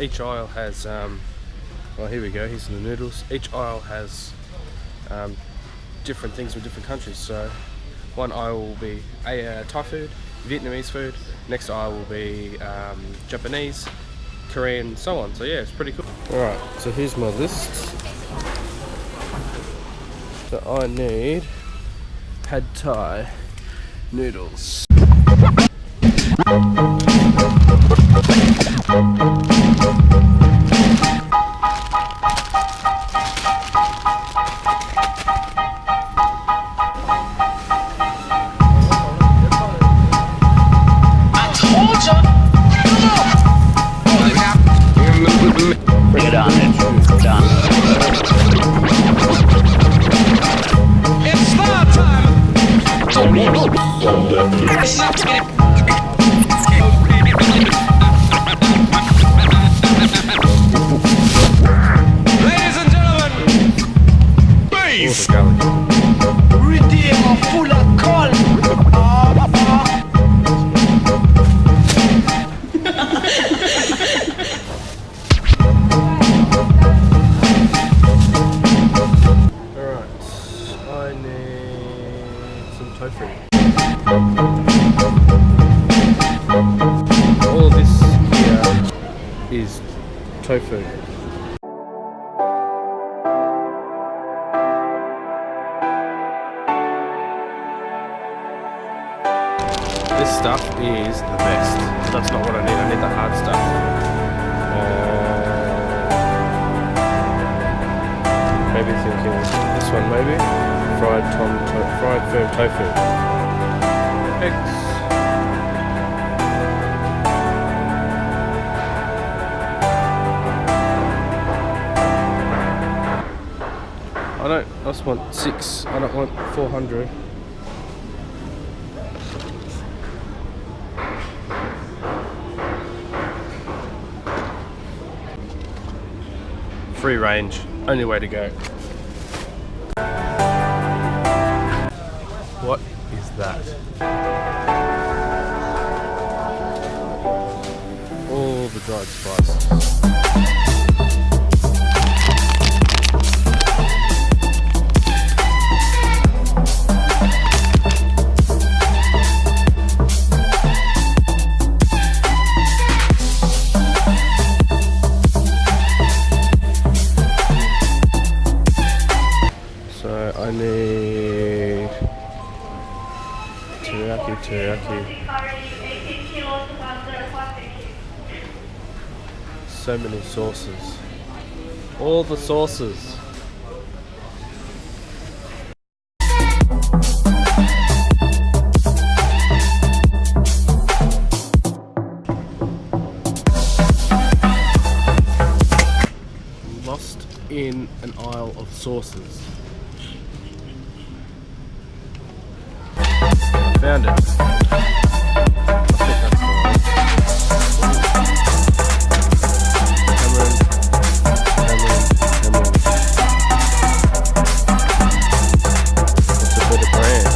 each aisle has, well, here we go, here's the noodles. Each aisle has different things from different countries. So one aisle will be Thai food, Vietnamese food, next aisle will be Japanese, Korean, so on. So yeah, it's pretty cool. Alright, so here's my list. So I need Pad Thai noodles. Bring it on, it's done. It's star time! It's not Ladies and gentlemen, beef! Redeem full of call! Tofu. All of this here is tofu. This stuff is the best. That's not what I need. I need the hard stuff. Maybe thinking this one, maybe. Fried firm tofu. Eggs. I just want 6. I don't want 400. Free range, only way to go. What is that? All the dried spices. So I need teriyaki. So many sauces. All the sauces. Lost in an aisle of sauces. Found it. I think that's the one. Tamarind. It's a bit of brand.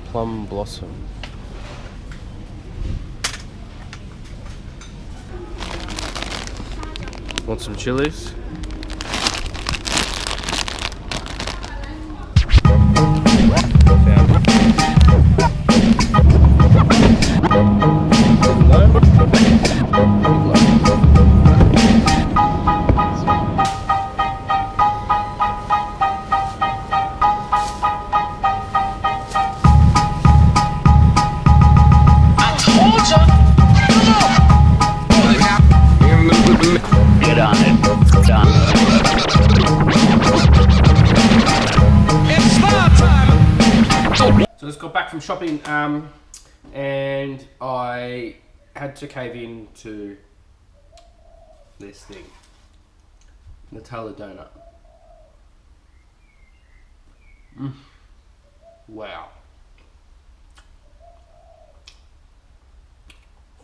Plum blossom. Want some chilies? Get on it, done. It's star time! So just got back from shopping and I had to cave in to this thing, Nutella donut. Wow.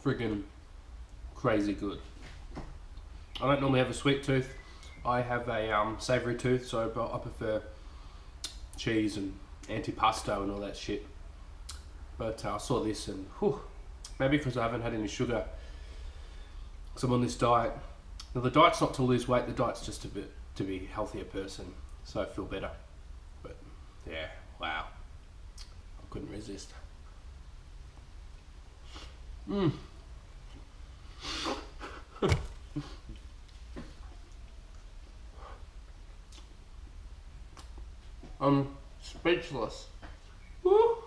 Friggin' crazy good. I don't normally have a sweet tooth. I have a savoury tooth, so I prefer cheese and antipasto and all that shit. But I saw this and whew, Maybe because I haven't had any sugar, because I'm on this diet. Now the diet's not to lose weight, the diet's just to be a healthier person, so I feel better. But yeah, wow, I couldn't resist. I'm speechless. Woo.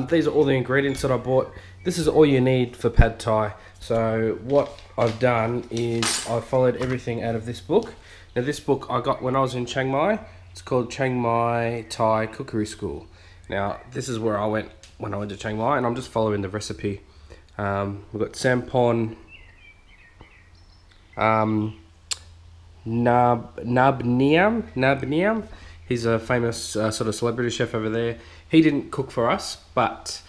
These are all the ingredients that I bought. This is all you need for pad thai. So what I've done is I followed everything out of this book. Now this book I got when I was in Chiang Mai. It's called Chiang Mai Thai Cookery School. Now this is where I went when I went to Chiang Mai, and I'm just following the recipe. We've got Sampon Nabniam. He's a famous sort of celebrity chef over there. He didn't cook for us, but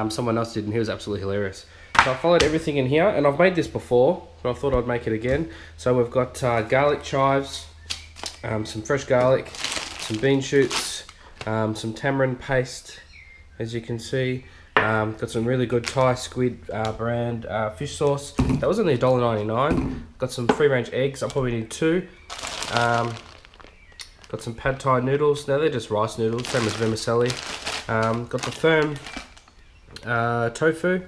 someone else did, and he was absolutely hilarious. So I followed everything in here, and I've made this before, but I thought I'd make it again. So we've got garlic chives, some fresh garlic, some bean shoots, some tamarind paste, as you can see. Got some really good Thai squid brand fish sauce. That was only $1.99. Got some free-range eggs. I probably need 2. Got some pad thai noodles. Now they're just rice noodles, same as vermicelli. Got the firm tofu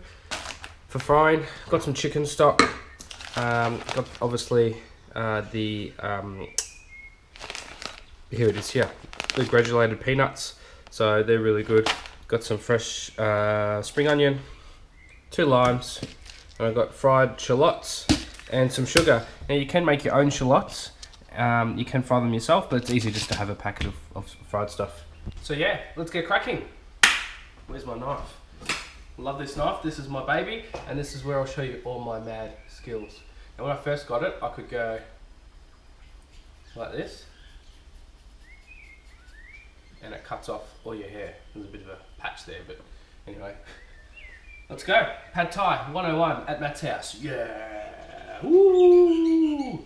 for frying. Got some chicken stock. Got obviously here it is here. The granulated peanuts, so they're really good. Got some fresh spring onion, 2 limes, and I've got fried shallots and some sugar. Now you can make your own shallots. You can fry them yourself, but it's easy just to have a packet of fried stuff. So yeah, let's get cracking. Where's my knife? Love this knife. This is my baby, and this is where I'll show you all my mad skills. And when I first got it, I could go like this, and it cuts off all your hair. There's a bit of a patch there, but anyway. Let's go. Pad Thai 101 at Matt's house. Yeah. Woo!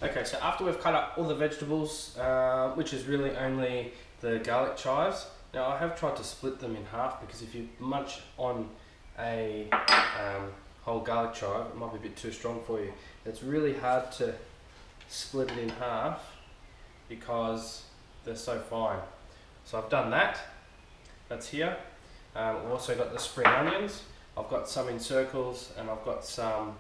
Okay, so after we've cut up all the vegetables, which is really only the garlic chives. Now I have tried to split them in half, because if you munch on a whole garlic chive, it might be a bit too strong for you. It's really hard to split it in half because they're so fine. So I've done that. That's here. We've also got the spring onions. I've got some in circles, and I've got some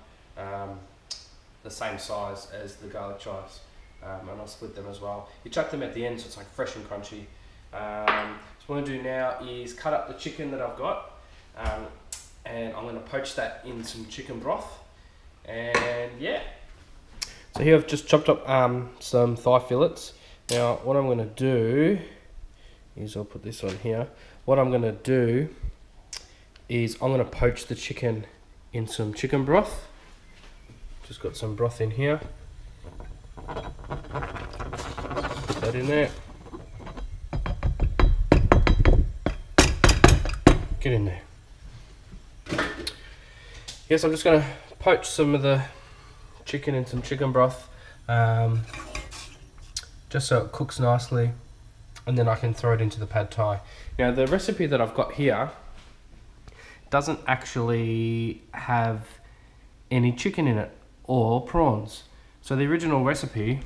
the same size as the garlic chives, and I'll split them as well. You chuck them at the end so it's like fresh and crunchy. So what I'm going to do now is cut up the chicken that I've got, and I'm going to poach that in some chicken broth, and yeah. So here I've just chopped up some thigh fillets. Now what I'm going to do is, I'll put this on here. What I'm going to do is I'm going to poach the chicken in some chicken broth. Just got some broth in here. Put that in there. Get in there. Yes, I'm just going to poach some of the chicken in some chicken broth, just so it cooks nicely, and then I can throw it into the pad thai. Now the recipe that I've got here doesn't actually have any chicken in it or prawns. So the original recipe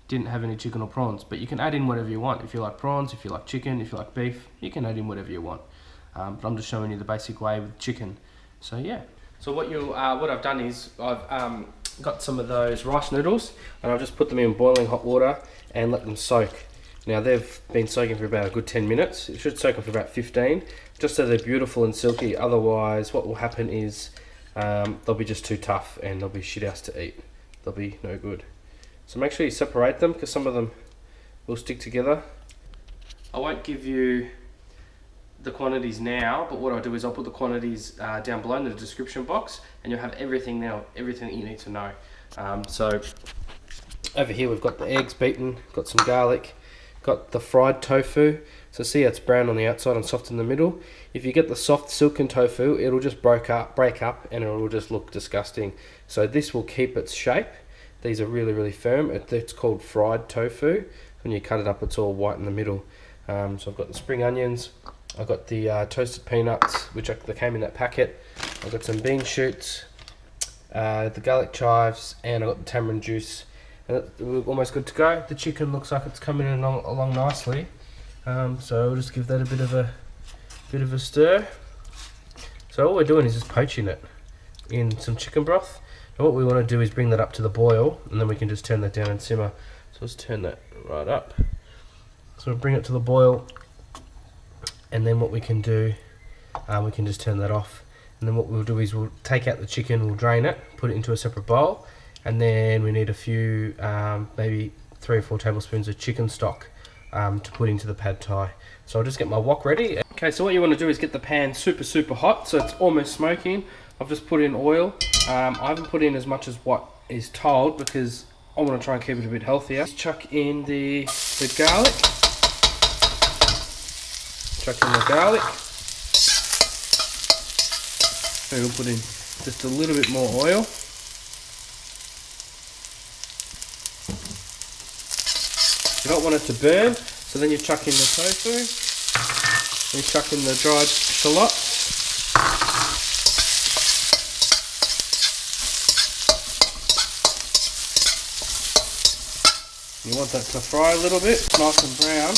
didn't have any chicken or prawns, but you can add in whatever you want. If you like prawns, if you like chicken, if you like beef, you can add in whatever you want. But I'm just showing you the basic way with chicken. So yeah. So what I've done is I've got some of those rice noodles, and I've just put them in boiling hot water and let them soak. Now they've been soaking for about a good 10 minutes. It should soak them for about 15, just so they're beautiful and silky. Otherwise, what will happen is they'll be just too tough, and they'll be shit house to eat. They'll be no good. So make sure you separate them, because some of them will stick together. I won't give you the quantities now, but what I'll do is I'll put the quantities down below in the description box, and you'll have everything now, everything that you need to know. So over here we've got the eggs beaten, got some garlic, got the fried tofu, So see, it's brown on the outside and soft in the middle. If you get the soft silken tofu, it'll just break up and it'll just look disgusting. So this will keep its shape. These are really, really firm. It's called fried tofu. When you cut it up, it's all white in the middle. So I've got the spring onions. I've got the toasted peanuts, they came in that packet. I've got some bean shoots, the garlic chives, and I've got the tamarind juice. And we're almost good to go. The chicken looks like it's coming along nicely. So we'll just give that a bit of a stir. So all we're doing is just poaching it in some chicken broth. And what we want to do is bring that up to the boil, and then we can just turn that down and simmer. So let's turn that right up. So we'll bring it to the boil, and then what we can do, we can just turn that off. And then what we'll do is we'll take out the chicken, we'll drain it, put it into a separate bowl, and then we need a few, maybe 3 or 4 tablespoons of chicken stock to put into the pad thai. So I'll just get my wok ready. Okay, so what you want to do is get the pan super hot, so it's almost smoking. I've just put in oil. I haven't put in as much as what is told because I want to try and keep it a bit healthier. Just chuck in the garlic. Chuck in the garlic. So we'll put in just a little bit more oil. You don't want it to burn, so then you chuck in the tofu. You chuck in the dried shallots. You want that to fry a little bit, nice and brown.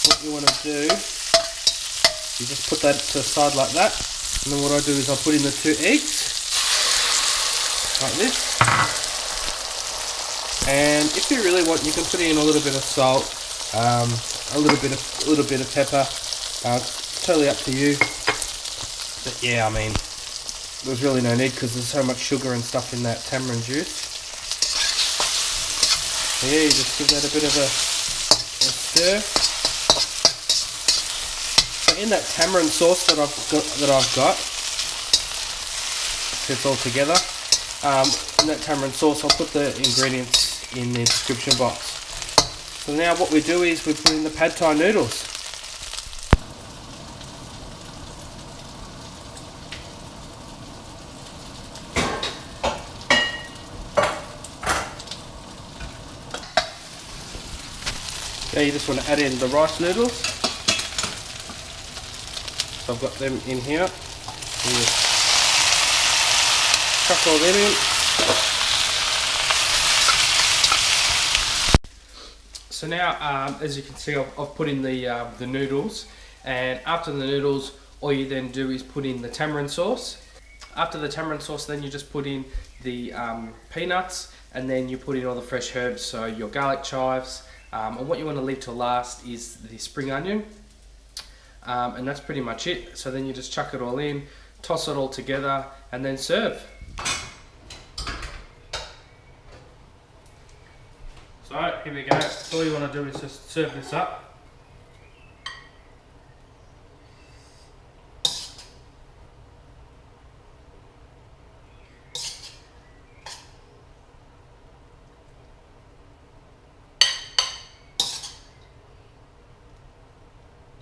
What you want to do, you just put that to the side like that. And then what I do is I put in the 2 eggs, like this. And if you really want, you can put in a little bit of salt, a little bit of pepper. It's totally up to you. But yeah, I mean, there's really no need because there's so much sugar and stuff in that tamarind juice. So yeah, you just give that a bit of a stir. So in that tamarind sauce that I've got, it's all together. In that tamarind sauce, I'll put the ingredients in the description box. So now what we do is we put in the pad thai noodles. Now you just want to add in the rice noodles. So I've got them in here. And just chuck all them in. So now, as you can see, I've put in the noodles, and after the noodles, all you then do is put in the tamarind sauce. After the tamarind sauce, then you just put in the peanuts, and then you put in all the fresh herbs, so your garlic chives, and what you want to leave to last is the spring onion, and that's pretty much it. So then you just chuck it all in, toss it all together, and then serve. So here we go. So all you want to do is just serve this up.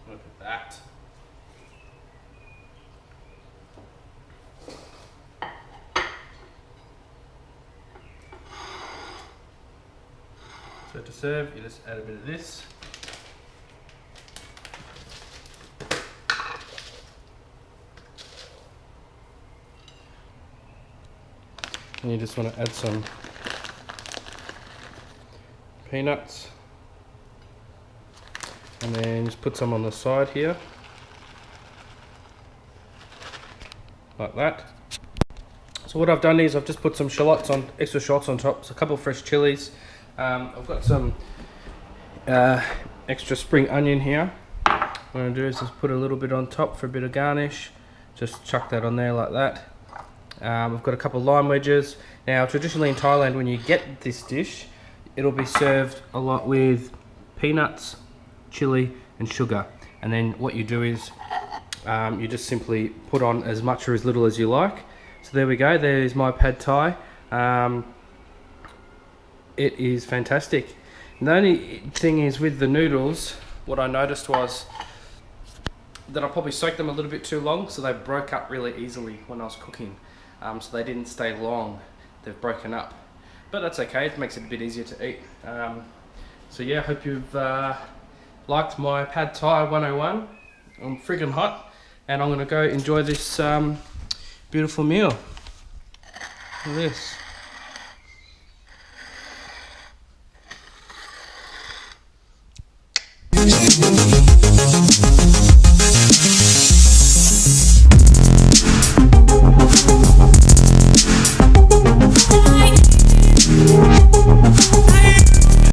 Look at that. So to serve, you just add a bit of this. And you just want to add some peanuts. And then just put some on the side here. Like that. So what I've done is I've just put some shallots on, extra shallots on top, so a couple of fresh chilies. I've got some extra spring onion here. What I'm going to do is just put a little bit on top for a bit of garnish. Just chuck that on there like that. I've got a couple of lime wedges. Now traditionally in Thailand, when you get this dish, it'll be served a lot with peanuts, chili and sugar. And then what you do is you just simply put on as much or as little as you like. So there we go, there's my pad thai. It is fantastic. And the only thing is with the noodles, what I noticed was that I probably soaked them a little bit too long, so they broke up really easily when I was cooking. So they didn't stay long, they've broken up. But that's okay, it makes it a bit easier to eat. So yeah, I hope you've liked my Pad Thai 101. I'm friggin' hot, and I'm gonna go enjoy this beautiful meal. Look at this.